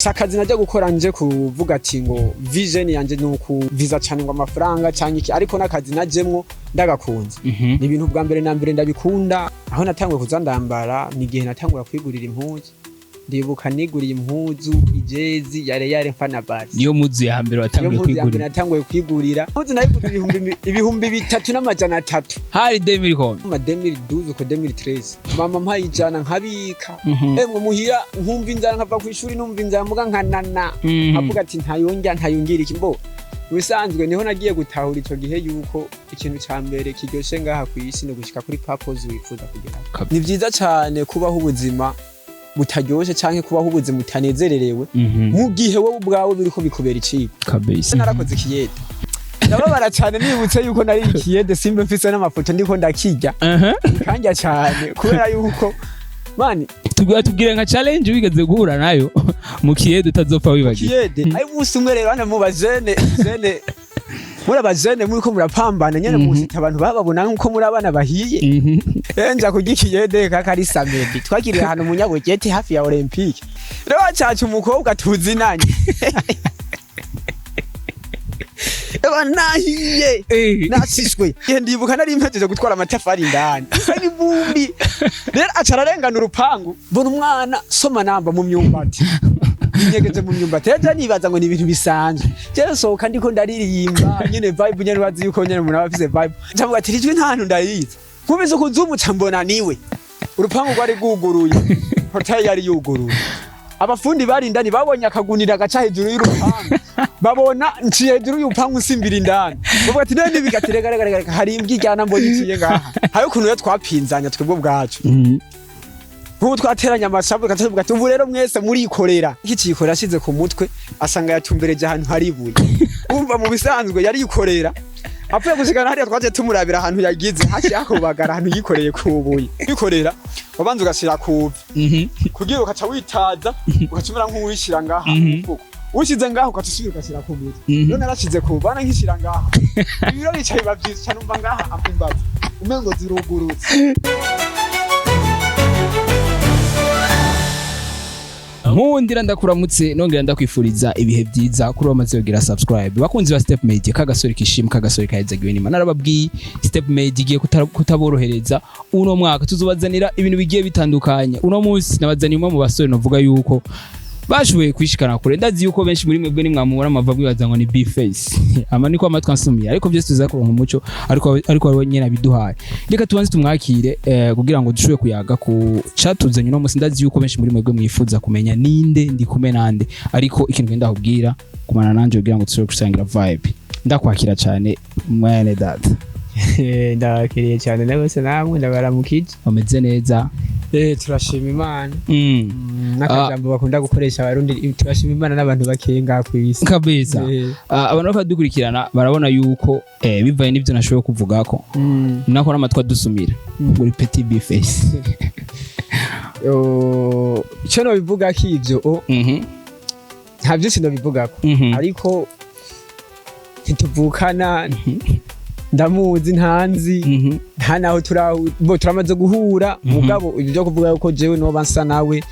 Sakazi najya gukora nje kuvuga ati ngo vision yanje nuko viza cyane ngo amafaranga cyane iki ariko nakazi najemwo ndagakunze. Ni ibintu bwa mbere na mbere ndabikunda aho natangwe kuzandambara ni gihe natangura kwigurira impuzu. Ndibuka niguriye impuzu ijezi yare mfana basi. Niyo muzu ya hambere watanguye kwigurira. Natanguye kwigurira. Impuzu nayigurira ibihumbi 3,300. Hari 2000 2012 ko 2013. Mama mpaye ijana nkabika. Emwe muhira nkumva inzara nkava ku ishuri numva inzara muga nkanana. Avuga ati ntayongira iki mbo. Bisanzwe niho nagiye gutahura ico gihe yuko ikintu ca mbere kiryoshe ngaha ku isi no gushika kuri purpose wifuza kugera. Ni vyiza cyane kubaho ubuzima butaryoshe canke kubaho ubuzima utanezererewe mu gihe wowe ubwawe biriko bikubera icigo kabisa. Narakoze ikiyede ndababara cyane nibutse yuko nari ikiyede simbe mfise n'amafoto ndiko ndakijya kanja cyane kubera yuko mani tubwire nka challenge wigeze guhura nayo mu kiyede utazopfa wibagiye kiyede ayi busi umwe rero mu bajene muri abajene muri ko murapambana nyene musita abantu bababona nko muri abana bahiye enja kugikiyede kakari samedi twakiriye hano mu Nyabugete hafi ya Olympique rero cyacu umukobwa tuzinanye eba nahiye nasishwe ndibuka nari impejeje gutwara amatafari indani ari bumbi rero acararengana urupangu mbona umwana soma namba mu myumbati nyegeje mu myumbati rero nibaza ngo ni ibintu bisanzwe rero sohoka ndiko ndaririmba nyene vibe nyene bazi yuko nyene umuntu abafise vibe ndavuga ati rijwe nta hantu ndayiza kubize kuzumuca mbona niwe urupangu rwari guguruye hotel yari yuguruye abafundi bari indani babonye akagunira gaca hejuru y'urupangu babona nciye hejuru y'urupangu nsimbira indani bavuga ati none bigateregaragara hari imbwijyana mbonye iciye ngaha hayo kuntu yo twapinzanya twebwe bwacu ubu twateranya amashavu katavuga ati ubu rero mwese murikorera nk'ikikorera ashize ku mutwe asanga yatumbereje ahantu hari ibuye umva mu bisanzwe yari yikorera apfuye gushikana hariya twaje tumurabira ahantu yagize hashi akobagara ahantu yikoreye kubuye yikorera wabanza ugashira kuvi kugira ukaca witaza ukacumira nk'uwishira ngaha ushize ngaho ukatusubira ugashira ku mutwe none arashize kubana nkishira ngaha ibiro bicaye bavyise cyane umva ngaha ambaza umengo zirugurutse. Nkundira ndakuramutse nongera ndakwifuriza ibihe byiza kuri wamaze yogira subscribe bakunzi ba Step Media kagasori kishima kagasori kahezagiwe n'Imana narababwiye Step Media igiye kutaborohereza uno mwaka tuzobazanira ibintu bigiye bitandukanye uno munsi nabazaniye umwe mu basore novuga yuko bashoboye kwishikana kure ndazi yuko benshi muri mwebwe nimwamubona amava bwibaza ngo ni B-face ama niko amatwa nsumira ariko byose tuzakuronka umuco ariko ari nyene abiduhaye reka tubanze tumwakire kugira ngo dushobore kuyaga ku catuzanye no musi ndazi yuko benshi muri mwebwe mwifuza kumenya ninde ndi kume nande ariko ikintu ngenda kubwira kumana nanje kugira ngo dushobore gusangira vibe ndakwakira cyane mwene data ndakiriye cyane nabose namwe ndabaramukije ameze neza turashima Imana nakajambo bakunda gukoresha abarundi turashima Imana n'abantu bakenga ku isi kabisa abantu badukurikirana barabona yuko bivaye n'ivyo nashoboye kuvugako nako namatwa dusumira muri petit B-face cyo no bivuga kivyo nta byinshi no bivugako ariko ntituvukana ndamuzi ntanzi nta naho turamaze guhura mugabo ibyo kuvuga yuko jewe no bansa nawe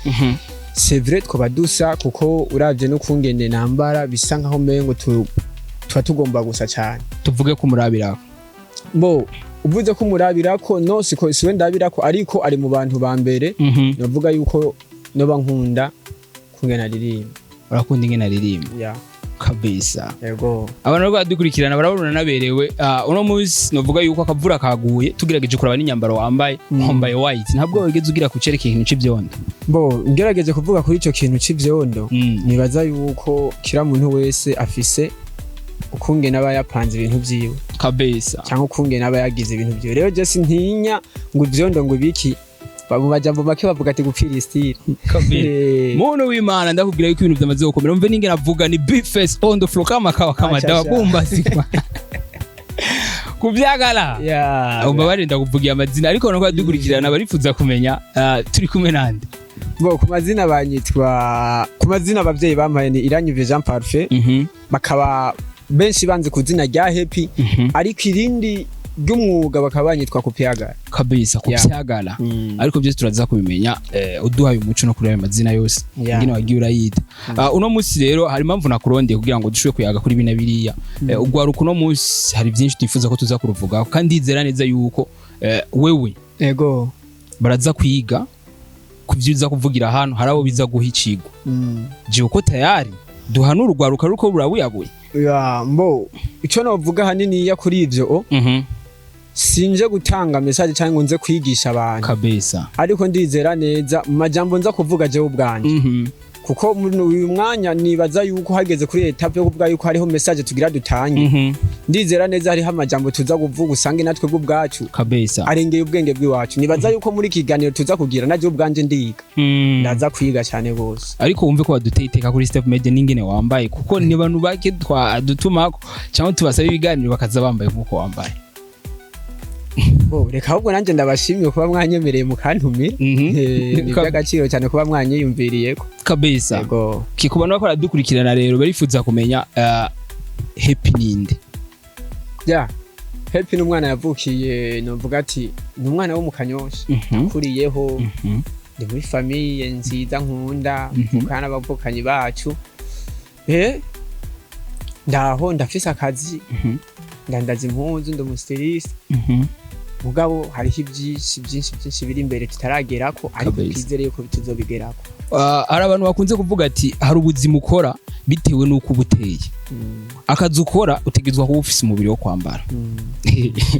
c'est vrai twabadusa kuko uravye no kungende nambara bisa nkaho mengo tugomba gusa cyane tuvuge ko murabirako bo uvuze ko murabirako no siko siwe ndabirako ariko ari mu bantu ba mbere navuga yuko no bankunda kungena ririmba urakunda ingena ririmba yeah kabisa yego abantu badukurikirana barabona naberewe uno munsi novuga yuko akavura kaguye tugerageje kuraba n'inyambaro wambaye white ntabwo wigeze ugira kucereka ikintu c'ivyondo bo ngerageje kuvuga kuri ico kintu c'ivyondo nibaza yuko kira muntu wese afise ukungena aba yapanze ibintu vyiwe kabisa cyangwa ukungena aba yagize ibintu vyiwe rero je sintinya ngo ivyondo ngo biki babu bajambo make bavuga ati gupfira style kabisa muntu w'Imana ndakubwira yuko ibintu byamaze gukomera umve ninge navuga ni B-face on the floor kama dawa bomba sikwa kubyagala umba barinda kuvugira amazina ariko nako dukurikirana barifuza kumenya turi kumwe nande bo ku mazina banyitwa ku mazina abavyeyi bampaye ni Iranyuve Jean Parfait bakaba benshi banze kuzina rya Happy ariko irindi bw'umwuga bakaba banyitwa kupyagara kabisa kupyagara ariko byose turaza kubimenya uduhaye umuco no kuri ayo mazina yose ngine wagiye urayita uno munsi rero hari impamvu nakurondeye kugira ngo dushobore kuyaga kuri bina biriya ugwaruka uno munsi hari byinshi twifuza ko tuza kuruvuga kandi izera neza yuko wewe ego baraza kwiga kuvyiza kuvugira hano harabo biza guhicirwa je uko tayari duhanura ugwaruka ruko burabuyabuye ya mbo ico novuga hanini ya kuri ivyo sinje gutanga message cyangwa nze kwigisha abantu kabisa ariko ndizera neza mu majambo nza kuvuga je ubwanje kuko uyu mwanya nibaza yuko hageze kuri etape yo kuvuga yuko hariho message tugira dutange ndizera neza hariho amajambo tuza kuvuga usange natwe bw'ubwacu kabisa arengeye ubwenge bw'iwacu nibaza yuko muri kiganiro tuza kugira naje ubwanje ndiga ndaza kwiga cyane gose ariko wumve ko baduteye iteka kuri Step Media n'ingene wambaye kuko ni bantu bake dutumako cyangwa tubasaba ibiganiro bakaza bambaye nkuko wambaye reka ahubwo nanjye ndabashimye kuba mwanyemereye mukantumira ni by'agaciro cyane kuba mwanyiyumviriyeko kabisa kikubona bakora dukurikirana rero barifuza kumenya happy ninde happy n'umwana yavukiye novuga ati ni umwana wo mu Kanyosha akuriyeho ndi muri famille nziza nkunda mvukana n'abavukanyi bacu ndaho ndafise akazi ndandaza impuzu ndi umustiliste mugabo hariho byinshi biri imbere tutaragerako ariko twizereye ko tuzobigerako hari abantu bakunze kuvuga ati hari ubuzima ukora bitewe n'uko ubuteye akazi ukora utegezwa kuba ufise umubiri wo kwambara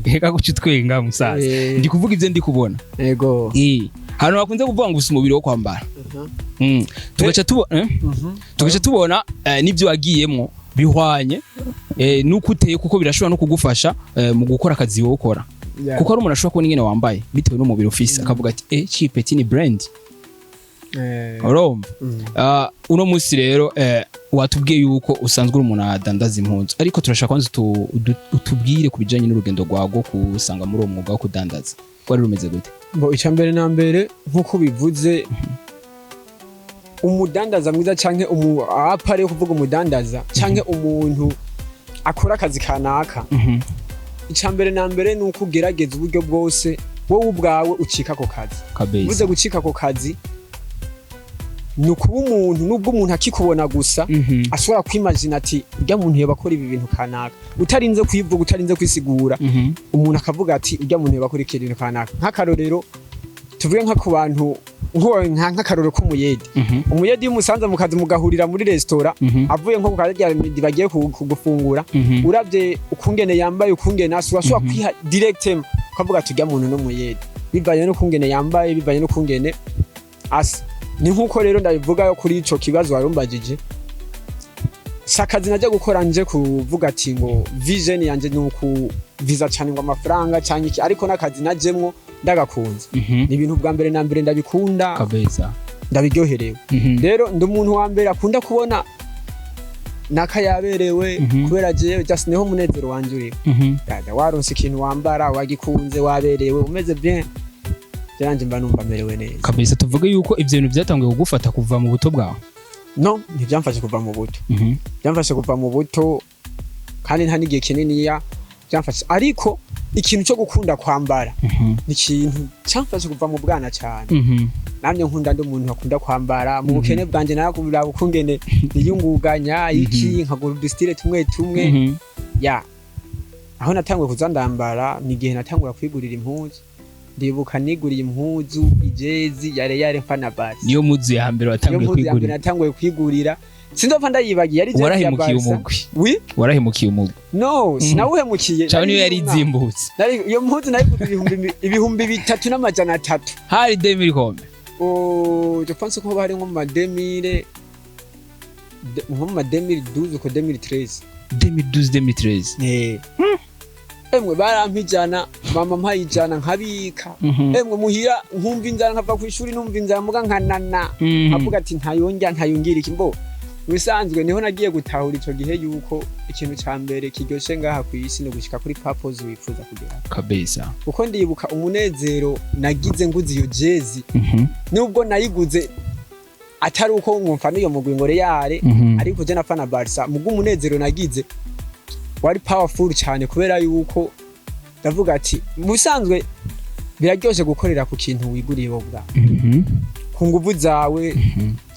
reka guca utwenga musaza ndi kuvuga ivyo ndi kubona yego hano bakunze kuvuga ngo ufise umubiri wo kwambara tugaca tubona n'ivyo wagiyemwo bihwanye nuko uteye kuko birashobora no kugufasha mu gukora akazi wowe ukora kuko ari umuntu ashobora kubona ingene wambaye bitewe n'umubiri ufise akavuga ati chipeti ni brand urumva uno munsi rero watubwiye yuko usanzwe uri umuntu adandaza impunzu ariko turashaka kwanza utubwire ku bijanye n'urugendo rwago kusanga muri uwo mwuga wo kudandaza wari rumeze gute icya mbere na mbere nk'uko bivuze umudandaza mwiza canke apare yo kuvuga umudandaza canke umuntu akora akazi kanaka icya mbere na mbere nuko ugerageza uburyo bwose wowe ubwawe ucika ako kazi uvuze gucika ako kazi nuko umuntu nubwo umuntu akikubona gusa ashobora kwimagina ati urya muntu yabakora ibi bintu kanaka utarinze kwivuga utarinze kwisigura umuntu akavuga ati urya muntu yabakora ikintu kanaka nk'akarorero tuvuge nka ku bantu nk'akarorero k'umuyedi umuyedi y'umusanza mukazi mugahurira muri restaurant avuye nko kukarya bagiye kugufungura uravye ukungene yambaye ukungene ashobora kwiha directement ukavuga ati urya muntu no muyedi bivanye no kungene yambaye bivanye no kungene asa ni nkuko rero ndabivuga kuri ico kibazo warumbagije sakazi najya gukora nje kuvuga ati ngo vision yanje nuko viza cyane ngo amafaranga cyane iki ariko nakazi najemwo ndagakunze ni ibintu bwa mbere na mbere ndabikunda kabeza ndabiryoherewe rero ndi umuntu wa mbere akunda kubona nakayaberewe kubera je just neho munezero wanje uri dada waronse ikintu wambara wagikunze waberewe umeze bien byanje mba numva merewe neza kabeza tuvuge yuko ivyo bintu byatangiye kugufata kuva mu buto bwawe no ntibyamfashe kuva mu buto byamfashe kuva mu buto kandi nta nigiye kinini ya byamfashe ariko ikintu cyo gukunda kwambara ni ikintu cyamfashe kuva mu bwana cyane namye nkunda ndi umuntu akunda kwambara mu bukene bwanje narakubira ukungene niyunguganya iki nkagura udustile tumwe tumwe ya aho natangwe kuzandambara ni gihe natangura kwigurira impuzu ndibuka niguriye impuzu ijezi yare mfana basi niyo muzu ya hambere watanguye kwigurira natanguye kwigurira sinzopfa ndayibagiye ari jezi ya basi warahemukiye umugwi no sinawuhemukiye cyane niyo yari izimbutse iyo mpuzu nayigurira ibihumbi 3,300 hari 2000 kombe je pense ko bari nko mu 2000 nko mu 2012 ko 2013 emwe barampijana mama mpayijana nkabika emwe muhira nkumva inzara nkava ku ishuri numva inzara muga nkanana avuga ati ntayongira iki mbo bisanzwe niho nagiye gutahura ico gihe yuko ikintu ca mbere kiryoshe ngaha ku isi no gushika kuri purpose wifuza kugera kabeza uko ndibuka umunezero nagize nguze iyo jezi nubwo nayiguze atari uko nkumva niyo mugwingore yare ariko je nafana Barca mugu umunezero nagize wari powerful cyane kubera yuko ndavuga ati musanzwe biraryoshe gukorera ku kintu wiguriye wowe bwa ku nguvu zawe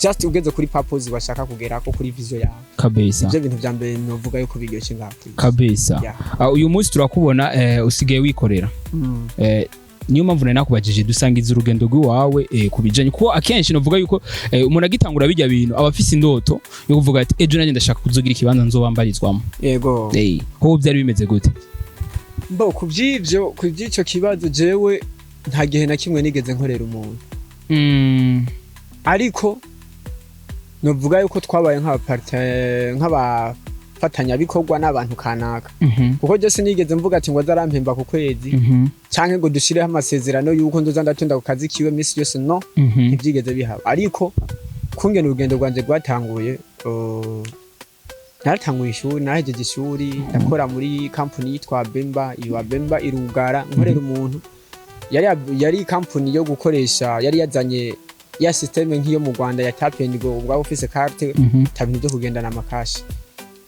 just ugeze kuri purpose bashaka kugera ko kuri vision yawe kabisa ibyo bintu bya mbere novuga yuko biryoshe ngako kabisa uyu munsi turakubona usigaye wikorera niyo mpamvu nari nakubajije dusangiza urugendo rw'iwawe kubijanye kuko akenshi novuga yuko umuntu agitangura bijya bintu aba afise indoto yo kuvuga ati ejo nanjye ndashaka kuzogira ikibanza nzobambarizwamo yego ho byari bimeze gute mbo kuby'icyo kibazo jewe nta gihe na kimwe nigeze nkorera umuntu ariko novuga yuko twabaye nk'abafatanyabikorwa n'abantu kanaka kuko je sinigeze mvuga ati ngo azarampemba ku kwezi canke ngo dushireho amasezerano yuko ndoza ndatonda ku kazi kiwe misi yose no ntibyigeze bihaba ariko kungena urugendo rwanje rwatanguye naratanguye ishuri nahejeje ishuri ndakora muri company yitwa Bemba irugara nkorera umuntu yari company yo gukoresha yari yazanye ya systeme nk'iyo mu Rwanda ya tap and go ubwa Ufise carte tabintu byo kugendana amakashi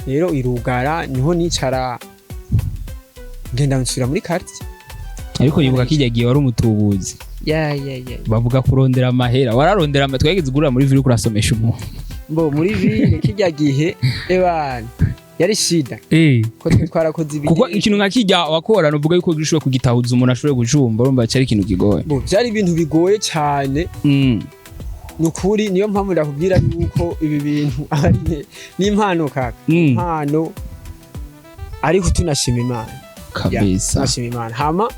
rero irugara niho nicara ngenda nsubira muri carte ariko yibuka kijyagiye wari umutubuzi bavuga kurondera amahera wararondera twageze gurura muri viri kurasomesha umuntu mbo muri viri kijyagihe ebana yari shida ko twarakoze ibindi kuko ikintu nka kijya wakora novuga yuko gishobora kugitahuza umuntu ashobora gucumba urumva cyari ikintu kigoye bo byari ibintu bigoye cyane nukuri niyo mpamvu ndakubwira yuko ibi bintu ari n'impano kaka impano ariko tunashima Imana kabisa tunashima Imana hama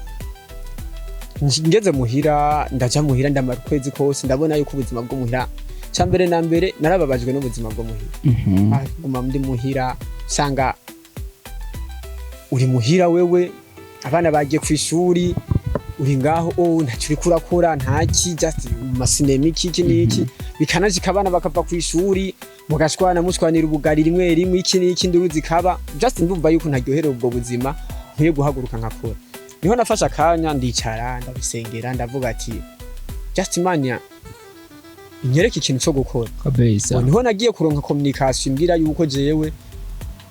ngeze muhira ndaja muhira ndamara kwezi kose ndabona yuko ubuzima bwo muhira cyambere na mbere narababajwe n'ubuzima bwo muhira guma ndi muhira sanga uri muhira wewe abana bagiye ku ishuri uri ngaho ntacuri kurakora ntaki just masinema iki niki bikanaje kabana bakava ku ishuri mugashwana mushwanira ubugari rimwe iki niki nduruzi kaba just ndumva yuko ntaryohera ubwo buzima nkiye guhaguruka nkakora niho nafasha akanya ndicara ndabisengera ndavuga ati just mania inyereke ikintu cyo gukora kabisa niho nagiye kuronka communication mbwira yuko jewe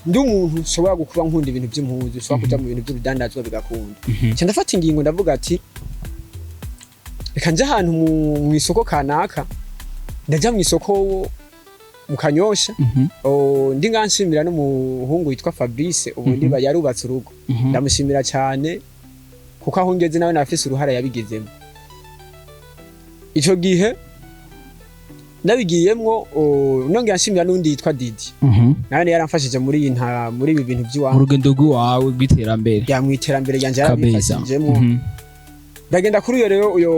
ndi umuntu ushobora gukura nkunda ibintu by'impuzu ushobora kuja mu bintu by'ubidandazwa bigakunda cyane ndafata ingingo ndavuga ati reka nje ahantu mu isoko kanaka ndaja mu isoko mu Kanyosha ndi nganshimira n'umuhungu witwa Fabrice ubundi yarubatse urugo ndamushimira cyane kuko aho ngeze nawe nafise uruhara yabigezemo ico gihe nabigiyemwo nongera nshimira n'undi yitwa Didi nawe yaramfashije muri ibi bintu by'iwawe urugendo rwawe rw'iterambere ya mwiterambere yanje yarabifashijemo ndagenda kuri uyo rero uyo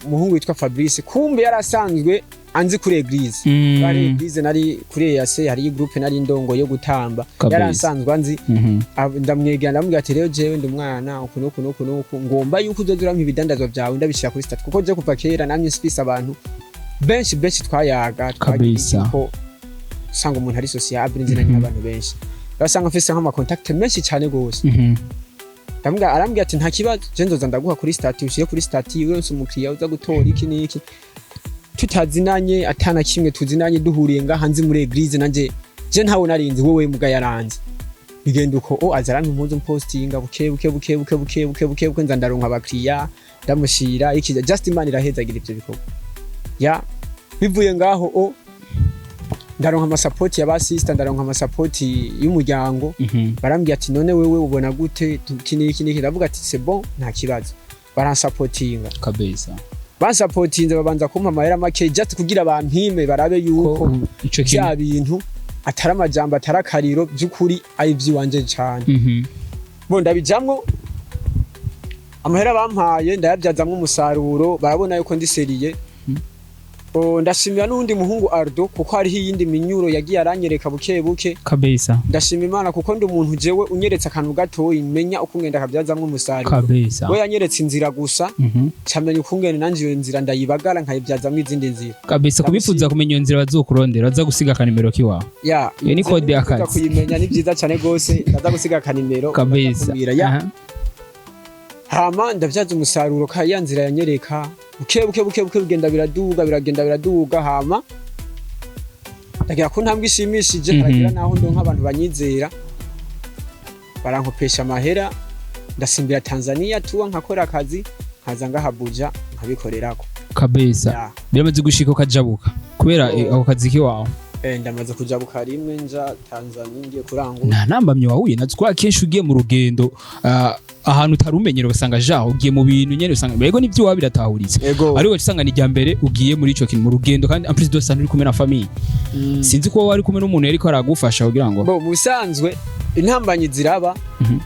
muhungu witwa Fabrice kumbe yarasanzwe anzi kuri eglise bari eglise nari kuri yase hari groupe nari ndongo yo gutamba yaransanzwe anzi ndamwegera ndamubwira ati rero jewe ndi umwana ukunuku ngomba yuko uzozura nk'ibidandazwa byawe ndabishira kuri stat kuko je kuva kera namye spisa abantu benshi twayaga kabisa ko usanga umuntu ari sociable nzina n'abantu benshi basanga mfise nk'ama contact menshi cyane gose ndamubwira arambwira ati nta kibazo je nzoza ndaguha kuri stat ushire kuri stat wewe umukiriya uza gutora iki niki tutazinanye atana kimwe tuzinanye duhuriye ngaha nzi muri eglise nanje je ntawo narinzi wowe muga yaranze bigenda uko azarampa impuzu postinga buke nza ndaronka abakiriya ndamushira iki just Imana irahezagira ivyo bikorwa ya bivuye ngaho ndaronka amasapoti ya basista ndaronka amasapoti y'umuryango barambwiye ati none wewe ubona gute iki ndavuga ati c'est bon nta kibazo baransapotinga kabisa bansapotinze babanza kumpa amahera make just kugira bampime barabe yuko bya bintu atari amajambo atari akariro by'ukuri ari iby'iwanje cyane bo ndabijamwo amahera bampaye ndayabyazamwo umusaruro barabona yuko ndi seriye ndashimira n'undi muhungu Ardo kuko hariho iyindi minyuro yagiye aranyereka buke kabisa ndashima Imana kuko ndi umuntu jewe unyeretse akantu gato imenya uko ngenda kabyazamwo umusaruro kabisa we yanyeretse inzira gusa cyamenye uko ngenda nanje iyo nzira ndayibagara nkayibyazamwo izindi nzira kabisa kubifuza kumenya iyo nzira bazokurondera baza gusiga akanimero kiwawe ya ni code y'akazi kuyimenya ni byiza cyane gose ndaza gusiga akanimero kabisa hama ndavyaza umusaruro ka ya nzira yanyereka buke bigenda biraduga hama ndagira ko ntambwe ishimishije haragira naho ndo nk'abantu banyizera barankopesha amahera ndasimbira Tanzania tuwa nkakora akazi nkaza ngahabuja nkabikorerako kabeza biramaze gushika ukajabuka kubera ako kazi kiwawe ndamaze kujabuka rimwe nja Tanzania ngiye kurangura nta nambamye wahuye natwe kwa kenshi ugiye mu rugendo ahantu utarumenyero ugasanga jaho ugiye mu bintu nyene usanga mbego nivyo wabiratahuritse ariko usanga ni rya mbere ugiye muri ico kintu mu rugendo kandi en plus de ça uri kumwe na famille sinzi ko wari kumwe n'umuntu yariko aragufasha kugira ngo mu bisanzwe intambanyi ziraba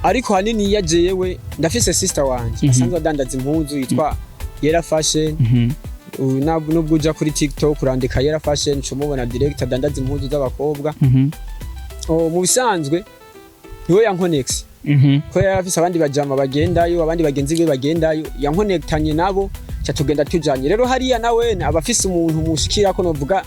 ariko hanini yajeyewe ndafise sister wanje asanzwe adandaza impuzu yitwa Yera Fashion nubwo uja kuri TikTok urandika Yera Fashion cumubona direct adandaza impuzu z'abakobwa mu bisanzwe niwe yankonex ko yarafise abandi bajama bagendayo abandi bagenzi be bagendayo yankonektanye nabo cyatugenda tujanye rero hariya nawe abafise umuntu mushikira ko novuga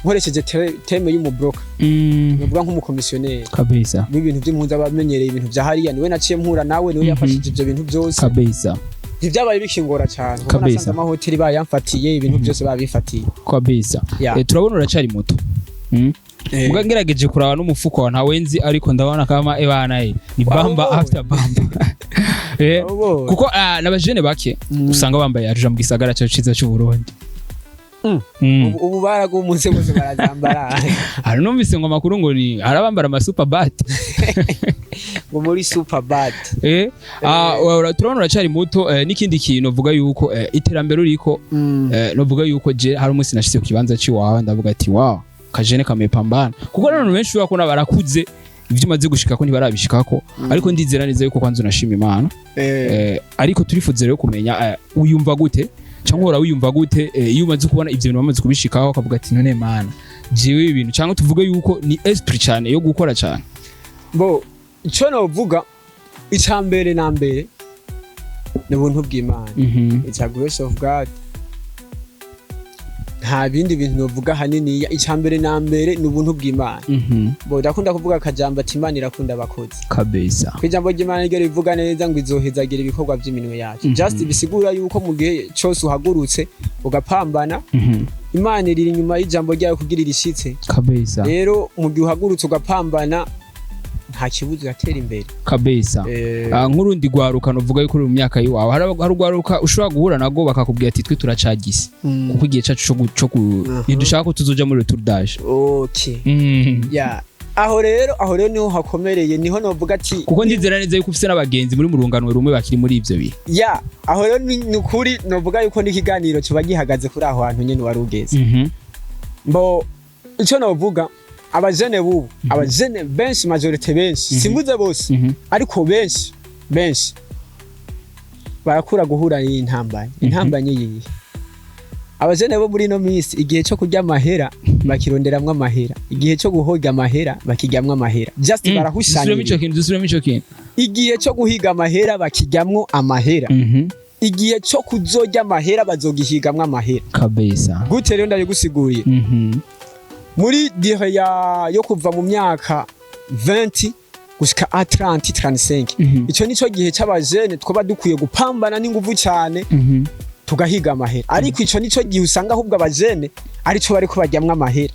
nkoresheje teme y'umubroka novuga nk'umukomisiyoneri kabisa n'ibintu by'impunzi abamenyereye ibintu bya hariya niwe naciye mpura nawe niwe yafashije ibyo bintu byose kabisa ivyabaye bikingora cyane kuko nasanga amahoteli bayamfatiye ibintu byose babifatiye kabisa turabona uracari muto Muga ngerageje kuraba n'umufuko wa ntawenzi ariko ndabona kama ebana ni bamba after bamba kuko n'abajene bake usanga bambaye aruja mu gisagara cyo ciza cy'u Burundi ubu baragumuze bose barazambara hari numvise ngo makuru ngo ni arabambara ama super bat ngo muri super bat turabona uracari muto n'ikindi kintu uvuga yuko iterambere uriko novuga yuko je hari umunsi nashitse ku kibanza ciwawe ndavuga ati wow kajene kamepambana kuko none benshi bakona barakuze ivyo maze gushika ko ntibarabishikako ariko ndizera neza yuko kwanza unashima Imana ariko turifuze rero kumenya uyumva gute cyangwa ora uyumva gute iyo umaze kubona ivyo bintu bamaze kubishikaho akavuga ati none Mana jiwe ibintu cyangwa tuvuge yuko ni esprit cyane yo gukora cyane ico novuga icambere na mbere n'ubuntu bw'Imana it's a grace of God nta bindi bintu novuga hanini icambere na mbere n'ubuntu bw'Imana ndakunda kuvuga akajambo ati Imana irakunda abakozi kabeza kwijambo ry'Imana ryo rivuga neza ngo izohezagira ibikorwa by'iminwe yacu just bisigura yuko mu gihe cyose uhagurutse ugapambana Imana iri inyuma y'ijambo ryayo kugira irishitse kabeza rero mu gihe uhagurutse ugapambana nta kibuzo yatera imbere kabeza nk'urundi gwaruka novuga yuko mu myaka yiwawe hari gwaruka ushobora guhura nago bakakubwira ati twe turacagise kuko igihe cyacu cyo nidushaka ko tuzoja muri tour d'âge aho rero niho hakomereye niho novuga ati kuko ndizera neza yuko ufise n'abagenzi muri murunganwe rumwe bakiri muri ivyo bihe aho rero ni kuri novuga yuko n'ikiganiro kiba gihagaze kuri aho hantu nyene warugeze ico novuga abajene bubu abajene benshi majorite benshi simbuze bose ariko benshi barakura guhura intambanye yiyi abajene bo muri no minsi igihe cyo kurya amahera bakironderamwe amahera igihe cyo guhoga amahera bakiryamwe amahera just barahushanya dusubiremo ico kintu igihe cyo guhiga amahera bakiryamwo amahera igihe cyo kuzojya amahera bazogihigamwe amahera kabeza gute rero ndabigusiguriye muri dire yo kuva mu myaka 20 gushika 30 35 ico nico gihe c'abajene twoba dukwiye gupambana n'inguvu cyane tugahiga amahera ariko ico nico gihe usanga ahubwo abajene arico bariko bajyamwe amahera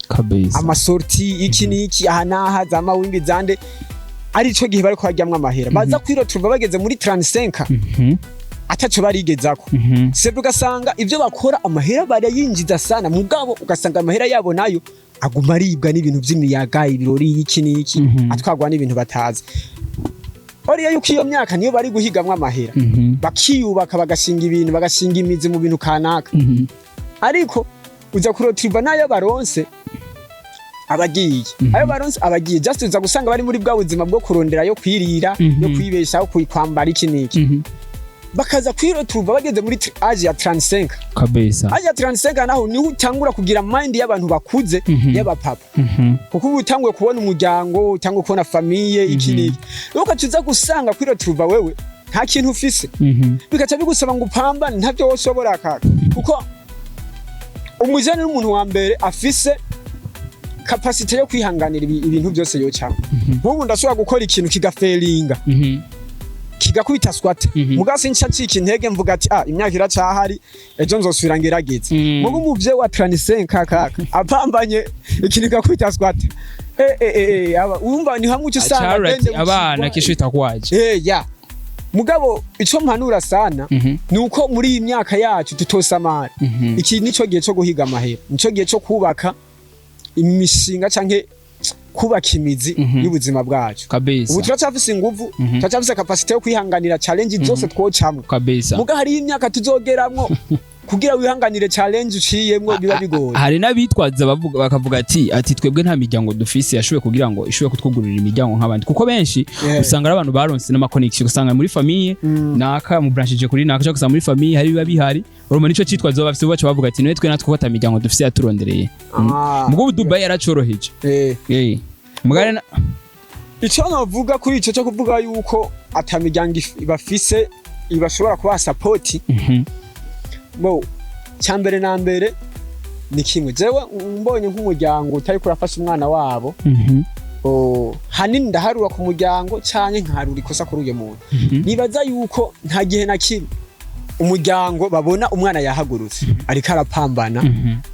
amasorti iki niki ahanaha za mawimbi zande arico gihe bariko bajyamwe amahera baza kwiroturwa bageze muri 35 ataco barigezako sebwe ugasanga ivyo bakora amahera barayinjiza sana mugabo ugasanga amahera yabo nayo aguma aribwa n'ibintu by'imiyaga ibirori iki niki atwagwa n'ibintu batazi oriya yuko iyo myaka niyo bari guhigamwa amahera bakiyubaka bagashinga ibintu bagashinga imizi mu bintu kanaka ariko uza kurotirwa nayo baronse abagiye ayo baronse abagiye just uza gusanga bari muri bwa buzima bwo kurondera yo kwirira yo kwibeshaho kwambara iki niki bakaza kwiroturwa bageze muri age ya 35 kabeza age ya 35 naho niho utangura kugira mind y'abantu bakuze y'abapapa kuko utanguye kubona umuryango utanguye kubona famille ikindi nuko tuza gusanga kwiroturwa wewe nta kintu ufise bikaca bigusaba ngo upambane ntavyo woshobora kaka kuko umujene n'umuntu wa mbere afise capacity yo kwihanganira ibintu byose yocamo nk'ubu ndashobora gukora ikintu kigaferinga kigakubita squat mugasi ncacika intege mvuga ati imyaka iracahari ejo nzosubira ngerageze mugo umuvye wa 35 kaka apambanye ikintu kigakubita squat urumva ni hamwe usanga abana kisho itakwaje mugabo ico mpanura sana nuko muri iyi myaka yacu tutosamara iki nico gihe cyo guhiga amahera nico gihe cyo kubaka imishinga canke kubaka imizi y'ubuzima bwacu ubu turacafise inguvu turacafise capacity yo kwihanganira challenge zose twocamwo muga hari imyaka tuzogeramwo kugira wihanganire challenge uciyemwo biba bigoye. Hari n'abitwaza bakavuga ati twebwe nta miryango dufise yashoboye kugira ngo ishobore kutwugurira imiryango nk'abandi kuko benshi usanga ari abantu baronse n'ama connection usanga muri famille naka mu branchije kuri naka cyangwa muri famille hari biba bihari urumva nico citwazo bafise baca bavuga ati none twe natwe ko ata dufise yaturondereye mugo Dubai yaracoroheje mugare ico navuga kuri ico cyo kuvuga yuko ata miryango bafise ibashobora kuba support bo cyambere na mbere ni kimwe jewe mbonye nk'umuryango utari kurafasha umwana wabo hanini ndaharura ku muryango cyane nkaharura ikosa kuri uyo muntu nibaza yuko nta gihe na kimwe umuryango babona umwana yahagurutse ariko arapambana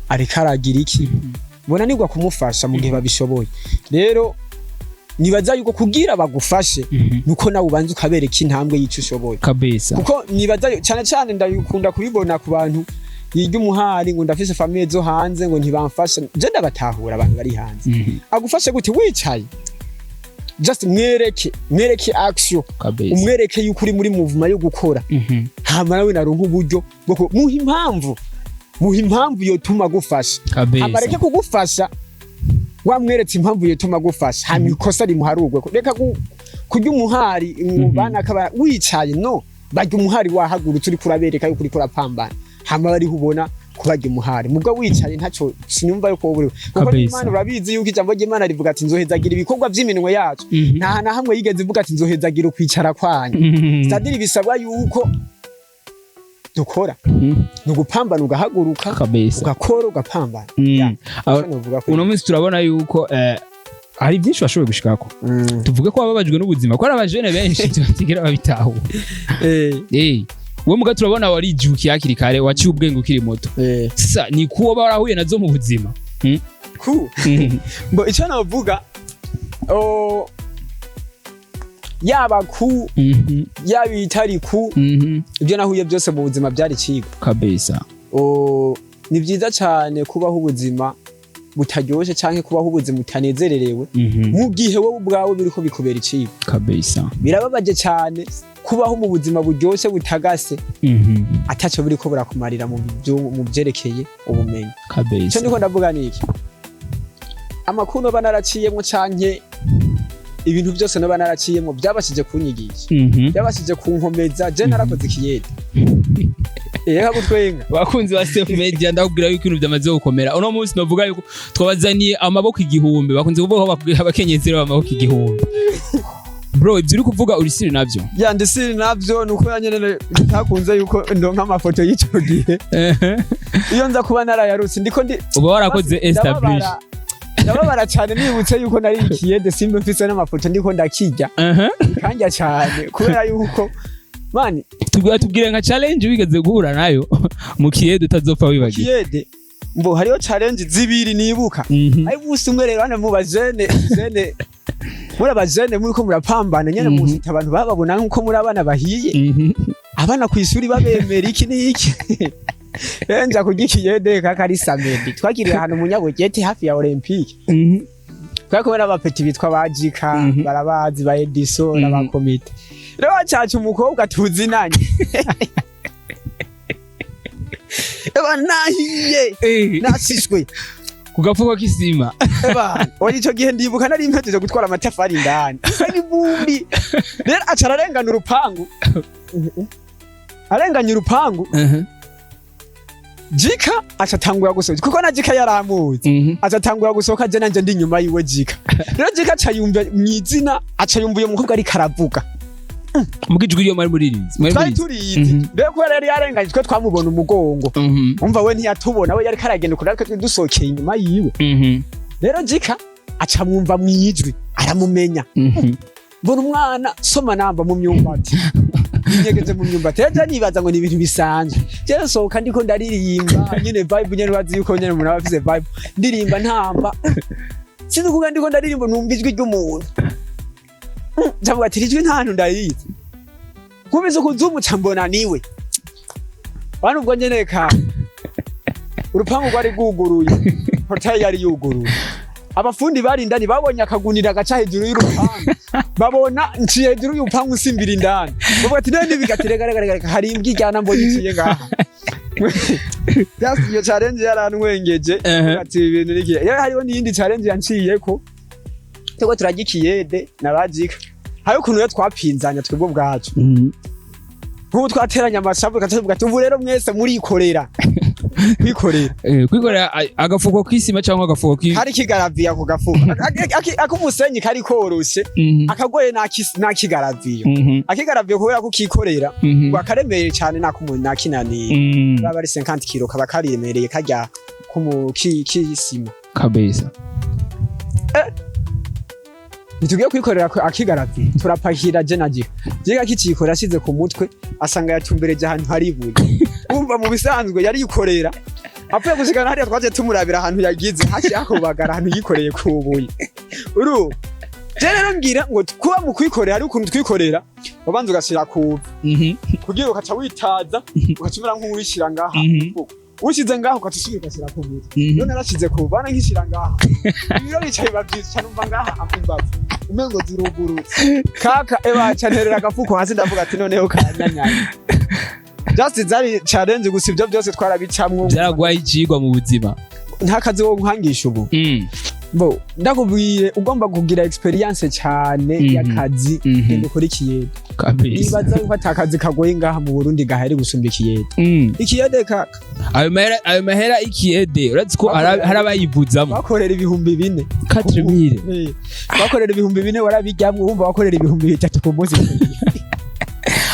ariko aragira iki bona nigwa kumufasha mu gihe babishoboye rero nibaza yuko kugira bagufashe nuko nawe ubanze ukabereka intambwe yico ushoboye kabisa kuko nibaza cyane ndabikunda kubibona ku bantu yiga umuhari ngo ndafise famille zo hanze ngo ntibamfasha je ndabatahura abantu bari hanze agufashe gute wicaye just mwereke action umwereke yuko uri muri movement yo gukora hama nawe naronka uburyo bwo muha impamvu yotuma gufasha abareke kugufasha wamweretse impamvu yotuma gufasha hama ikosa rimuharugwe reka kurya umuhari bana akaba wicaye no barya umuhari wahagurutse uri kurabereka yuko uri kurapambana hama bari hubona kubarya umuhari mubwo wicaye ntaco sinumva yuko buri kuko Imana urabizi yuko ijambo ry'Imana rivuga ati nzohezagira ibikorwa by'iminwe yacu nta na hamwe yigeze ivuga ati nzohezagira ukwicara kwanyu stadiri bisabwa yuko dukora nugupambana ugahaguruka ugakora ugapambana uno munsi turabona yuko hari byinshi bashoboye gushikako tuvuge ko bababajwe n'ubuzima ko ari abajene benshi tubatigera babitaho we muga turabona warijukiye akiri kare waciye ubwenge ukiri moto sasa ni kuwo barahuye nazo mu buzima mbo ico navuga yaba yaba itari ibyo nahuye byose mu buzima byari cigwa kabisa ni byiza cyane kubaho ubuzima butaryoshye canke kubaho ubuzima utanezererewe mu gihe wowe ubwawe biriko bikubera icigwa kabisa birababaje cyane kubaho mu buzima buryoshye butagase ataco buriko burakumarira mu byerekeye ubumenyi kabisa cyo ndiko ndavuga niki amakuru banaraciyemwo canke ibintu byose no banaraciyemwo byabashije kunyigisha byabashije kunkomeza je narakoze ikiyede Ega gutwenga bakunzi ba Safe Media ndakubwira yuko ibintu byamaze gukomera uno munsi novuga yuko twabazaniye amaboko igihumbi bakunze kuvuga abakenyezero amaboko igihumbi bro ibyo uri kuvuga uri siri navyo ya ndisiri navyo nuko yanyene ntakunze yuko ndonka amafoto y'ico gihe iyo nza kuba narayarutse ndiko uba warakoze establish ndababara cyane nibutse yuko nari ikiyede simbe mfise n'amafoto ndiko ndakijya kanja cyane kubera yuko mani tubwire nka challenge wigeze guhura nayo mu kiyede utazopfa wibagiye kiyede mbo hariyo challenge zibiri nibuka ayi busi umwe rero mu bajene muri abajene muri ko murapambana nyene musita abantu bababona nkuko muri abana bahiye abana kwishuri babemera iki niki enja kugikiyede kakari samedi twagiriye hano munyabugete hafi ya Olympique kwako bana bapeti bitwa bajika barabazi ba Edison n'abakomite rero cyacu umukobwa tuzinanye eba nahiye nasishwe kugafuko kisima eba wari ico gihe ndibuka nari impejeje gutwara amatafari indani ari bumbi rero acararengana urupangu arenganya urupangu jika acatangura gusohoka kuko na jika yaramuzi acatangura gusohoka je nanje ndi nyuma yiwe jika rero jika acayumva mwizina acayumva uyo mukobwa ari karavuga mugijwe iyo mari muririnzi twari turizi rero ko yari yarenganye twe twamubona umugongo umva we ntiyatubona we yari karagenda kuri natwe dusokeye inyuma yiwe rero jika acamwumva mwijwi aramumenya mbona umwana soma namba mu myumbati nyegeze mu myumbati rero nibaza ngo ni ibintu bisanzwe je sohoka ndiko ndaririmba nyene vibe nyene bazi yuko nyene umuntu abafise vibe ndirimba ntamba sinzi kuga ndiko ndaririmba numva ijwi ry'umuntu ndavuga ati rijwi ntantu ndarizi kubiza kuzumu cambona niwe bana ubwo nyene ka urupangu rwari guguruye portail yari yuguruye abafundi bari indani babonye akagunira gaca hejuru y'urupangu babona nciye hejuru y'urupangu nsimbira indani bavuga ati none bigateregaragara hari imbwa ijyana mbonye iciye ngaha iyo challenge yaranwengeje ati ibintu nikiye yari hariho n'iyindi challenge yanciyeko twego turagikiyede nabajika hayo kuntu yo twapinzanya twebwe bwacu nk'ubu twateranya amashavu katavuga ati ubu rero mwese murikorera kwikorera agafuko k'isima cyangwa agafuko hari kigaraviya ku gafuko akumusenyi kari koroshe akagoye nakigaraviyo akigaraviyo kubera ko kikorera bakaremeye cyane nakinaniye baba ari 50 kilo kaba kariremereye kajya k'isima kabeza nitugiye kwikorera akigaraviyo turapakira jenagiye jiga kicikora ashize ku mutwe asanga yatumbereje ahantu hari ibuye umva mu bisanzwe yari yikorera apfuye gushikana hariya twaje tumurabira ahantu yagize hashi akobagara ahantu yikoreye kubuye uru rero ngira ngo kuba mu kwikorera ari ukuntu twikorera wabanza ugashira ku kugira ukaca witaza ukacumira nk'uwishira ngaha ushize ngaho ukatushira ugashira ku mutwe none narashize ku bana nkishira ngaha ibiro bicaye bavyise cyane umva ngaha ambavu umengo zirugurutse kaka canterera agafuko hasi ndavuga ati noneho kanyanyanya just zari challenge gusa ibyo byose twarabicamwo byaragwaye ikigwa mu buzima nta kazi wo nkangisha ubu bo ndakubwiye ugomba kugira experience cyane y'akazi ndukurikiye kabisa ibaza ko atakazi kagoye ngaha mu Burundi gahari gusumba ikiyede ikiyede kaka ayo mahera ikiyede uratse ko harabayivuzamo bakorera ibihumbi 4 4000 bakorera ibihumbi 4 warabijyamwe wumva bakorera ibihumbi 3 ku munsi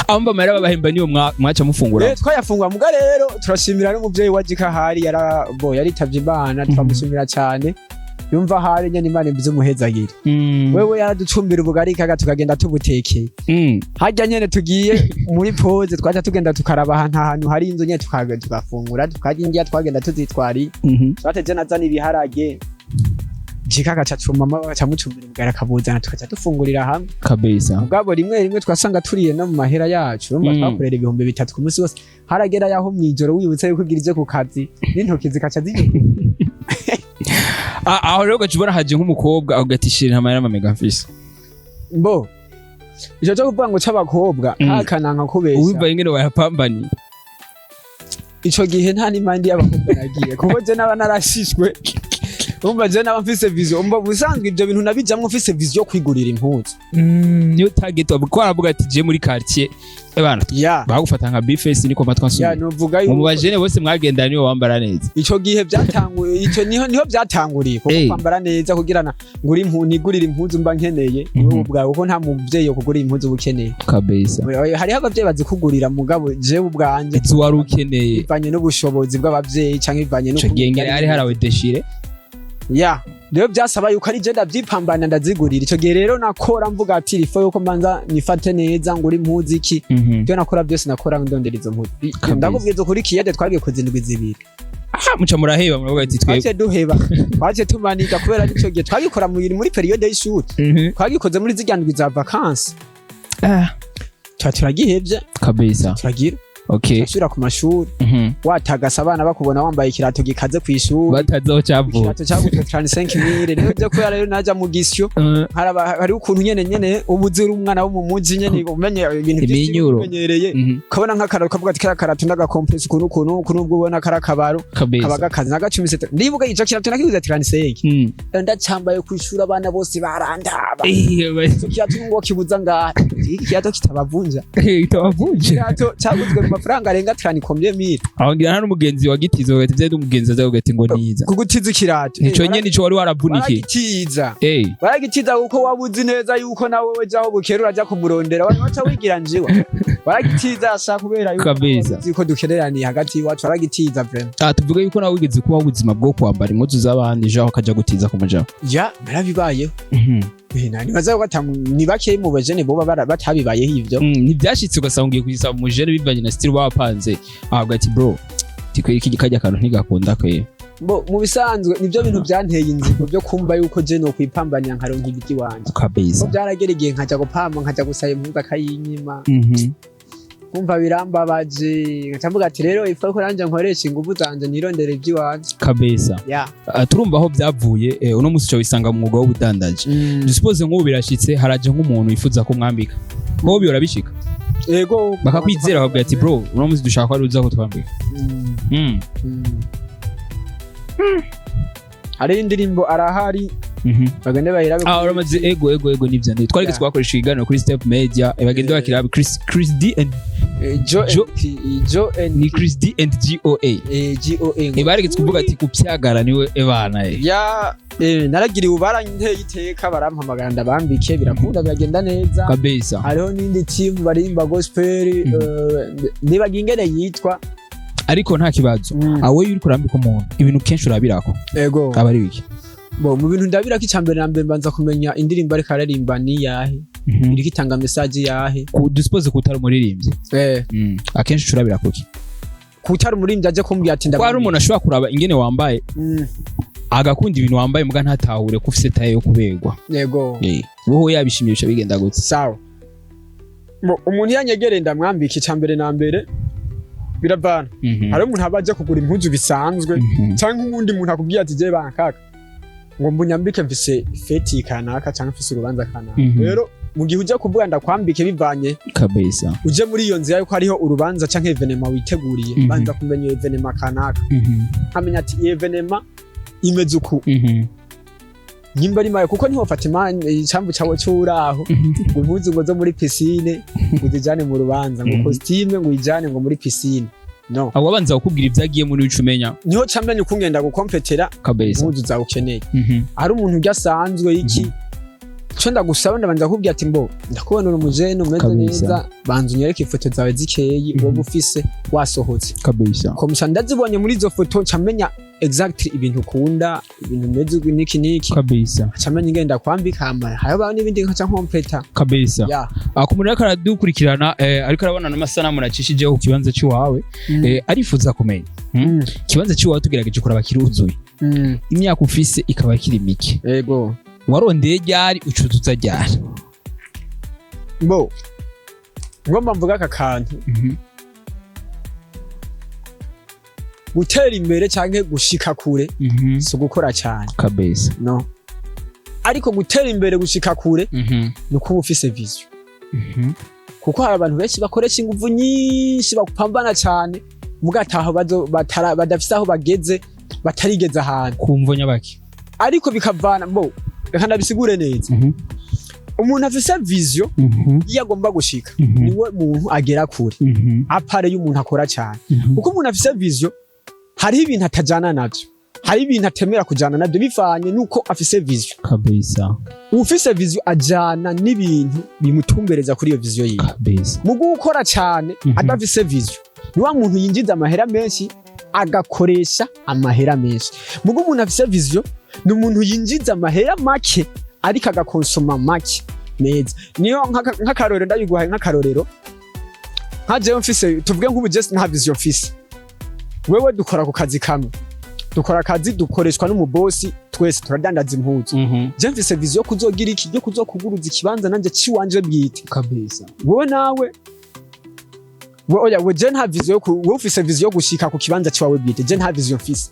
amba mara babahemba niyo mwaca mufungura twayafungwa muga rero turashimira n'umuvyeyi wajika hari yaritavye Imana twamushimira cyane yumva hari nyene Imana imbize umuhezagire wewe yaraducumbira ubugari kaga tukagenda tubutekeye hajya nyene tugiye muri pause twaje tugenda tukaraba ahantu hari inzu nyene tukafungura tukagingiya twagenda tuzitwari twateje nazana ibiharage jikaka cacuma mama camucumbira ubugari akabuzana tukaca dufungurira hamwe kabisa mugabo rimwe twasanga turiye no mu mahera yacu urumva twakorera ibihumbi 3 ku munsi wose haragera yaho mwijoro wibutse yuko ugirije ku kazi n'intoki zikaca zije aho rero gacubora haje nk'umukobwa agatishira amahera amamega mfise mbo ico cyo kuvuga ngo c'abakobwa hakananka kubesha uwumva ingene wayapambani ico gihe nta n'imandi y'abakobwa nagiye kuko je naba narashishwe umva je naba mfise vision umva busanzwe ibyo bintu nabijamwe mfise vision yo kwigurira impuzu niyo target abukora ati je muri quartier ebana bagufata nka bifesi niko matwansuye nuvuga yuko mu bajene bose mwagendana niyo wambara neza ico gihe byatanguye ico niho byatanguriye kuko kwambara neza kugirana nguri nigurira impuzu mba nkeneye ubwawe kuko nta muvyeyi yo kugurira impuzu bukeneye kabeza hariho abavyeyi bazikugurira mugabo je ubwanje wari ukeneye bivanye n'ubushobozi bw'abavyeyi canke bivanye no kugengera ari harawe deshire rero byasaba yuko ari je ndavyipambana ndazigurira ico gihe rero nakora mvuga ati rifo yuko manza nifate neza nguri impuzu iki byo nakora byose nakora ndondera izo mpuzu ndakubwiza kuri kiyede twagiye kuzindwi zibiri muca muraheba muravuga ati twaje duheba twaje tumanika kubera ico gihe twagikora muri periode y'ishuri twagikoze muri zigandwi za vacances turagihevye kabisa turagira okay shira ku mashuri watagasa abana bakubona wambaye ikirato gikaze ku ishuri batazo cyavu ikirato cyagutse 35000 rero byo ko rero naja mu gisyo hari ukuntu nyene ubuzira umwana wo mu muji nyene umenye ibintu by'imenyereye kabona nk'akarato kavuga ati karato ndaga compress kuntu ubwo ubona karakabaro kabaga kazi naga 17 ndibuka ico kirato nakiguze 35 ndacambaye ku ishuri abana bose barandaba kirato ngo kibuza ngaha kirato kitabavunja kirato cyaguzwe amafaranga arenga 30000 aho ngira hano umugenzi wa gitizo ugati byo umugenzi azagati ngo niza kugutiza ikirato nico nyene nico wari waravuniki baragitiza uko wabuzi neza yuko nawe weje aho bukera uraja kumurondera wari wacha wigira njiwa baragitiza asa kubera yuko dukereraniye hagati iwacu baragitiza vraiment tuvuga yuko nawe wigeze kuba ubuzima bwo kwambara impuzu z'abandi jaho kaja gutiza ku mujaho narabibayeho nani bazaho ni bake mu bajene bo batabibayeho ivyo ntibyashitse ugasanga ugiye kuyisaba mu jene bivanye na style wapanze ahabwa ati bro iki gikajya akantu ntigakunda kwe mu bisanzwe nibyo bintu byanteye inzigo byo kumva yuko je no kwipambanya nkaronka ibiti wanje kabeza byaragereye nkaja gupamba nkaja gusaya impuzu akayinyima kumva birambabaje nkavuga ati rero ifa ko nanje nkoresha ingufu zanje nirondere iby'iwanje kabisa yeah. Turumva aho byavuye uno musi cyo wisanga mu mwuga w'ubudandaji dusuppose nk'ubu birashitse haraje nk'umuntu yifuza kumwambika ngo byo urabishika yego bakakwizera bakubwira ati bro uno musi dushaka ko uza ko twambika hari indirimbo arahari bagende bahirabe uramaze ego nivyo ndi twareke twakoresha iganiro kuri Step Media bagende bakirabe Chris D and Jo ni Chris D and GOA bareke kuvuga ati kupyagara niwe ebana ya naragiriye ubaranteye iteka barampamagara ndabambike birakunda byagenda neza kabisa hariho n'indi team barimba gospel nibagingene yitwa ariko nta kibazo awe yuri kurambika umuntu ibintu kenshi urabirako ego abari biki bo mu bintu ndabirako icambere na mbere mbanza kumenya indirimbo ariko aririmba ni yahe iri kitanga message yahe dusuppose kutari umuririmbyi akenshi urabirako ki kutari umuririmbyi aje kumbwira ati ndabona umuntu ashobora kuraba ingene wambaye agakunda ibintu wambaye muga ntatahure ko ufise taye yo kubegwa yego wowe yabishimisha bigenda gutse sawa umuntu yanyegereye ndamwambika icambere na mbere biravana hari umuntu abaje kugura impuzu bisanzwe cyangwa ubundi muntu akubwiye ati je bankaka ngo mbunyambike mfise feti kanaka cyangwa mfise urubanza kanaka rero mu gihe uje kuvuga ndakwambike bivanye kabisa uje muri iyo nzira yuko hariho urubanza cyangwa evenema witeguriye banza kumenya evenema kanaka amenya ati evenema imeze uku nyimba ari maye kuko niho Fatima icambu cyawe cyuraho ngo impuzu ngo zo muri piscine uzijane mu rubanza ngo costume ngo ijane ngo muri piscine no abo banza kukubwira ibyagiye muri ucumenya niho camenya ukungenda gukompetera impuzu zawe ukeneye ari umuntu ugasanzwe iki cyo ndagusaba ndabanza kubwira ati mbo ndakubona uri umujene umeze neza banza unyereke ifoto zawe zikeyi wowe ufise wasohotse kabisa komisa ndazibonye muri izo foto camenya exactly ibintu ukunda ibintu meze niki kabisa camenya ingenda kwambika hama haba n'ibindi nka nkompeta kabisa akumuri akaradukurikirana ariko arabona n'amasanamu nacishije ku kibanza cy'iwawe arifuza kumenya kibanza cy'iwawe tugerageje kuraba kiruzuye imyaka ufise ikaba kiri mike yego warondeye ryari ucutuza ryari mbo ngomba mvuga aka kantu gutera imbere canke gushika kure so gukora cyane kabisa no ariko gutera imbere gushika kure nuko ufise vision kuko hari abantu benshi bakoresha ingufu nyinshi bakupambana cyane mugataho badafise aho bageze batarigeza ahantu kumvo nyabaki ariko bikavana mbo reka ndabisigure neza umuntu afise vision iyo agomba gushika niwe muntu agera kure apare y'umuntu akora cyane kuko umuntu afise vision hari ibintu atajana navyo hari ibintu atemera kujana navyo bivanye nuko afise vision kabisa ufise vision ajana n'ibintu bimutumbereza kuri iyo vision yiwe kabisa mu gukora cyane adafise vision ni wa muntu yinjiza amahera menshi agakoresha amahera menshi mugo umuntu afise vision ni umuntu yinjiza amahera make ariko agakonsoma make meza niyo nk'akarorero ndabiguhaye nk'akarorero nkajewe mfise tuvuge nk'ubu just nta vision mfise wewe dukora ku kazi kamwe dukora akazi dukoreshwa n'umubosi twese turadandaza impuzu je mfise vision yo kuzogira iki yo kuzokuguruza ikibanza nanje ciwanje bwite kabisa wowe nawe oya we je nta vision yo ufise vision yo gushika ku kibanza ciwawe bwite je nta vision mfise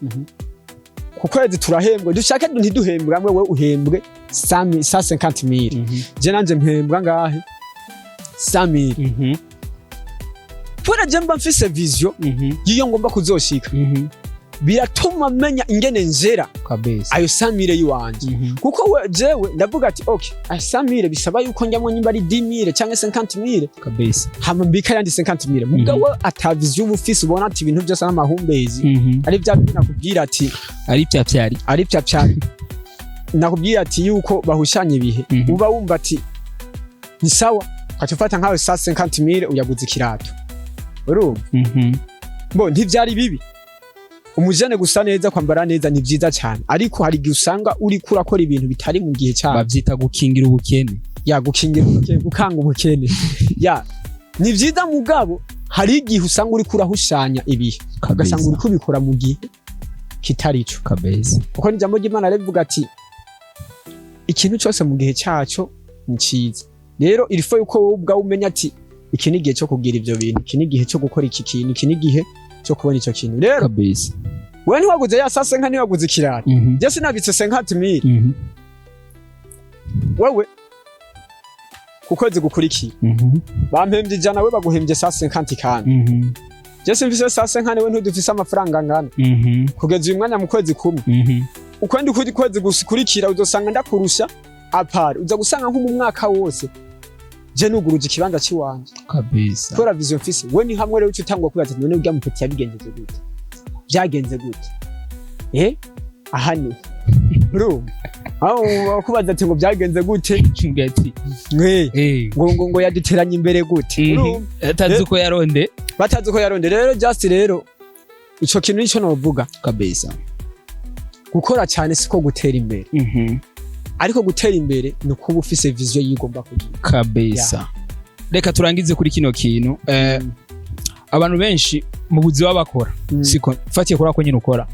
kukwezi turahembwe dushaka ntiduhembwe amwe we uhembwe 150,000 je nanje mpembwa ngahe 100,000 pura je mba mfise vision yiyo ngomba kuzoshika biratuma menya ingene njera kabisa ayo 100,000 yiwanje kuko we jewe ndavuga ati okay ayo 100,000 bisaba yuko njyamwo nyimba ari 10,000 cyangwa 50,000 kabisa hama mbika yandi 50,000 mugawe ata vision ubufise ubona ati ibintu byose n'amahumbezi ari bya bintu nakubwira ati ari pyapyari nakubwira ati yuko bahushanye ibihe uba wumva ati ni sawa ukatufata nkawe 50,000 uyaguze ikirato urumva bo ntivyari bibi umujene gusa neza kwambara neza ni byiza cyane ariko hari gihe usanga uri kurakora ibintu bitari mu gihe cyane bavyita gukingira ubukene gukingira ubukene gukanga ubukene ni byiza mugabo hari igihe usanga uri kurahushanya ibihe ugasanga uri kubikora mu gihe kitarico kabeza kuko ni jambo ry'Imana rivuga ati ikintu cyose mu gihe cyaco ni cyiza rero ilifo yuko wowe ubwawe umenya ati iki ni igihe cyo kugira ivyo bintu, iki ni igihe cyo gukora iki kintu, iki ni igihe cyo kubona ico kintu. Rero kabisa wewe ntiwaguze ya sase nka ntiwaguze ikiraro, je sinabitse 50,000 wewe ku kwezi gukurikira bampembye ijana, we baguhembye sase 50 kandi je simfise sase nkane, we ntudufise amafaranga angana kugeza uyu mwanya mu kwezi kumwe. Ukwenda ukuri kwezi gukurikira uzosanga ndakurusha apart, uza gusanga nko mu mwaka wose je nuguruje ikibanza ciwanje kabisa. Kora vision mfise, we ni hamwe rero ucutangwa kubaza none urya mupeti yabigenze gute, byagenze gute ahani bro aho kubaza ati ngo byagenze gute ngati ngo yaduteranye imbere gute, batazi uko yaronde, batazi uko yaronde. Rero just rero ico kintu nico novuga kabisa, gukora cyane siko gutera imbere ariko gutera imbere ni kuba ufise vision yigomba kugira kabisa. Reka turangize kuri kino kintu. Abantu benshi mu buzima bakora siko fatiye kora ko nyine ukora,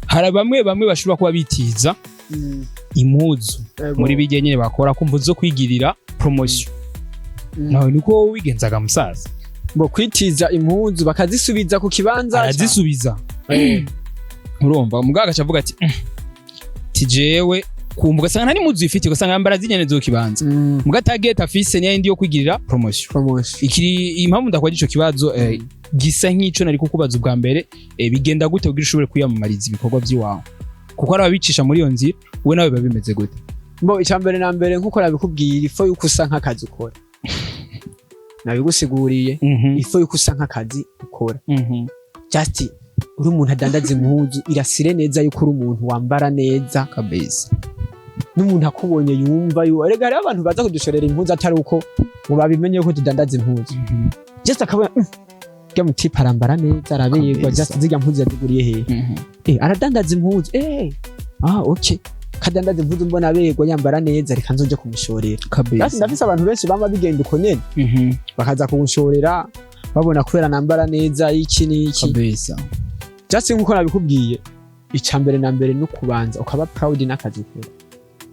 hari bamwe bashobora kuba bitiza impuzu muri bijye nyine bakora kumva zo kwigirira promotion. Nawe niko wigenzaga musaza bo kwitiza impuzu bakazisubiza ku kibanza, arazisubiza urumva mugaga cavuga ati tijewe kumbuga sanga nani muzu ifite gusanga yambara zinyene zo kibanza muga target afise niya ndi yo kwigirira promotion. Ikiri impamvu ndakwaje ico kibazo gisa nk'ico nari kukubaza ubwa mbere, bigenda gute kugira ushobore kwiyamamariza ibikorwa by'iwawe, kuko ari abicisha muri iyo nzira, we nawe babimeze gute? Mbo icyambere na mbere nkuko nabikubwira, ifo yuko usa nk'akazi ukora, nabigusiguriye ifo yuko usa nk'akazi ukora. Just uri umuntu adandaza impuzu, irasire neza yuko uri umuntu wambara neza kabisa, n'umuntu akubonye yumva erega rero abantu baza kudushorera impuzu atari uko ngo babimenye ko tudandaza impuzu, just akabona bya mutipa arambara neza arabeyegwa, just zirya mpuzu yaziguriye hehe aradandaza impuzu okay kadandaza impuzu mbona abeyegwa yambara neza, reka nzoje kumushorera kabisa. Ndafise abantu benshi bamba bigenda uko nyene bakaza kumushorera babona kubera nambara neza iki niki kabisa. Just nkuko nabikubwiye, icambere na mbere no kubanza ukaba proud n'akazi ukora,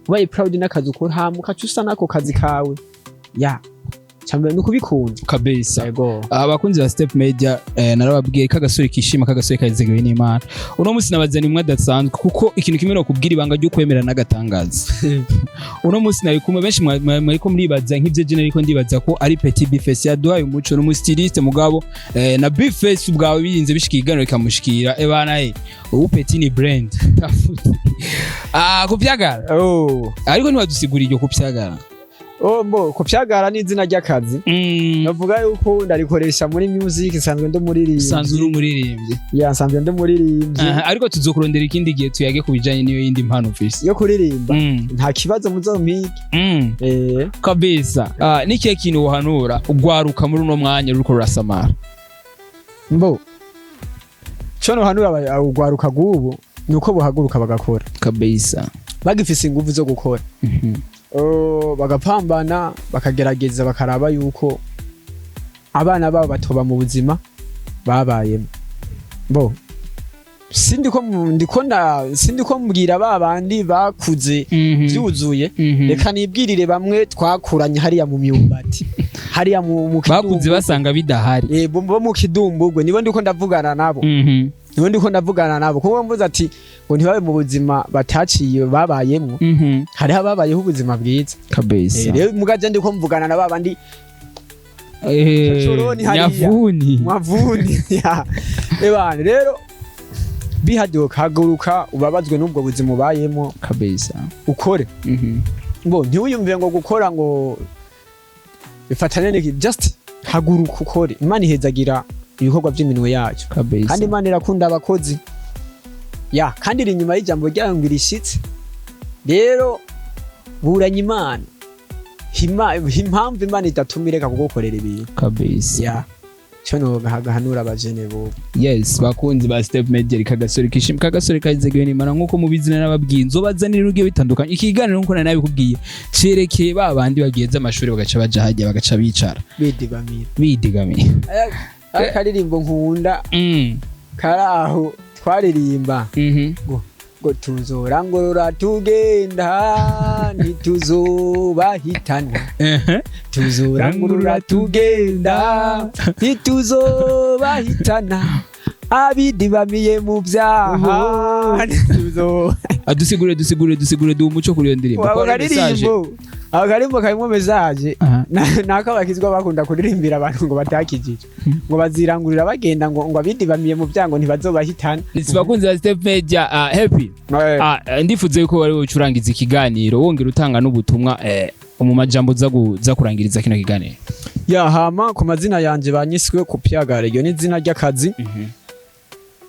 ubaye proud n'akazi ukora hamuka cyusa nako kazi kawe cyambere no kubikunda kabisa. Abakunzi ba Step Media narababwiye kagasore kishima, kagasore kazegewe n'Imana. Uno munsi nabazani umwe adasanzwe kuko ikintu kimwe no kubwira ibanga ryo kwemera n'agatangaza. Uno munsi nabikumwe benshi mwariko muribaza nk'ivyo je nariko ndibaza ko ari Petit Bifese yaduhaye umuco n'umustiliste mugabo na Bifese ubwawe birinze bishikigano ikamushikira bana ubu Petit ni brand tafuti kupyagara ariko ntiwadusigura iryo kupyagara. Mbo kupyagara ni izina ry'akazi, navuga yuko ndarikoresha muri music, sanzwe ndo muririmbyi. Sanzwe uri umuririmbyi? Sanzwe ndo muririmbyi. Ariko tuzokurondera ikindi gihe tuyage kubijanye niyo yindi mpano ufise yo kuririmba. Nta kibazo muzompige kabisa. Nikiye kintu uhanura ugwaruka muri uno mwanya ruriko rurasamara? Mbo cyo no hanura ugwaruka gubu nuko buhaguruka bagakora kabisa, bagifise ingufu zo gukora bagapambana bakagerageza bakaraba yuko abana babo batoba mu buzima babayemo. Bo sindiko mbwira babandi bakuze byuzuye, reka nibwirire bamwe twakuranye hariya mu myumbati, hariya mu bakuze basanga bidahari bo mu kidumbugwe, nibo ndiko ndavugana nabo kuko mvuze ati ngo ntibabe mu buzima bataciye babayemo, hari ababayeho ubuzima bwiza kabisa. Rero mugaje ndiko mvugana na babandi mwavuni ebana, rero bihadiwe kaguruka ubabazwe n'ubwo buzima ubayemo kabisa, ukore. Bo ntiwiyumvire ngo gukora ngo bifatane just haguruka ukore. Imana ihezagira ibikorwa by'iminwe yacu kabisa, kandi Imana irakunda abakozi kandi iri nyuma y'ijambo ryayo ngo irishitse. Rero buranye Imana, impamvu Imana idatumireka kugukorera ibintu kabisa. cyo no gahanura abajene bo. Yes, bakunzi ba Step Media, kagasore kishima, kagasore kazegewe n'Imana nkuko mubizina n'ababwiye nzobazanira urugiye bitandukanye. Ikiganiro nkuko nabi kubwiye cerekeye babandi bageze amashuri bagaca baja hajya bagaca bicara bidigamira akaririmbo nkunda karaho twaririmba ngo ngo tuzorangurura tugenda ntituzobahitana tuzorangurura tugenda ntituzobahitana abidibamiye mu vyaha dusigure du umuco kuri iyo ndirimbo ako karimbo karimwo message nako bakizwa bakunda kuririmbira abantu ngo batakijije ngo bazirangurira bagenda ngo abidibamiye mu vyango ntibazobahitana. Bakunzi ba Step Media happy ndifuze yuko wari ucurangiza ikiganiro wongera utanga n'ubutumwa mu majambo za kurangiriza kino kiganiro. Hama ku mazina yanje banyiswe ku Pyagara, iyo ni izina ry'akazi.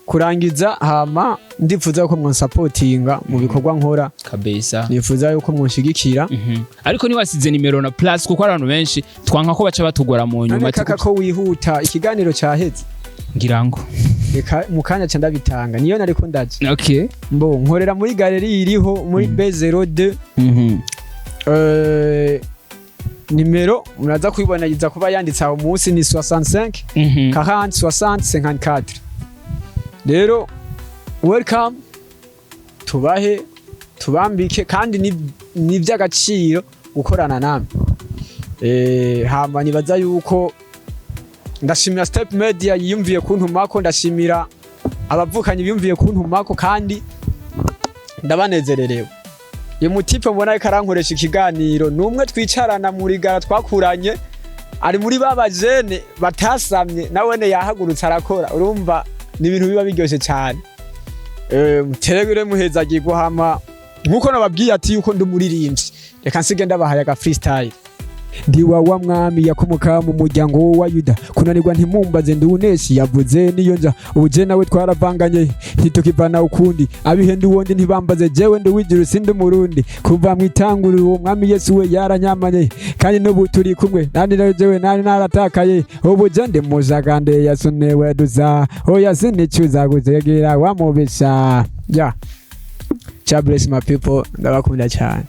Kurangiza hama ndifuza ko mwansapotinga mu bikorwa nkora kabisa, nifuza yuko mwanshigikira. Ariko ni wasize nimero na plus kuko abantu benshi twanka ko baca batugora mu nyuma kaka ko wihuta ikiganiro cyaheze ngira ngo reka mukanya cyanda bitanga niyo nariko ndaje. Okay, mbo nkorera muri galerie iriho muri B02. Nimero muraza kuyibona yiza kuba yanditse aho munsi ni 65 40 60 54. Rero welcome, tubahe tubambike kandi ni by'agaciro gukorana namwe. Hama nibaza yuko ndashimira Step Media yiyumviye kuntumako, ndashimira abavukanyi biyumviye kuntumako kandi ndabanezererewe. Ye mutipe mbona karankoresha ikiganiro numwe twicarana muri gara twakuranye ari muri babajene batasamye nawene yahagurutse arakora. Urumva ni ibintu biba biryoshe cyane. Muteregure muhezagirwa hama nkuko nababwiye ati yuko ndumuririmbyi reka nsige ndabahaye aga freestyle. Ndiwa wa mwami yakomoka mu muryango wa Yuda, kunanirwa ntimumbaze nduneshi yavuze niyo nja ubuje nawe twaravanganye ntitukivana ukundi abihenda uwundi ntibambaze jewe nduwijuru sindi murundi kuva mwitanguriro uwo mwami Yesu we yaranyamanye kandi n'ubu turi kumwe nandi nawe jewe nari naratakaye ubuje ndi mujagande yasunewe duza oya sinicuza guzegera wamubisha. Cha bless my people, ndabakunda cyane.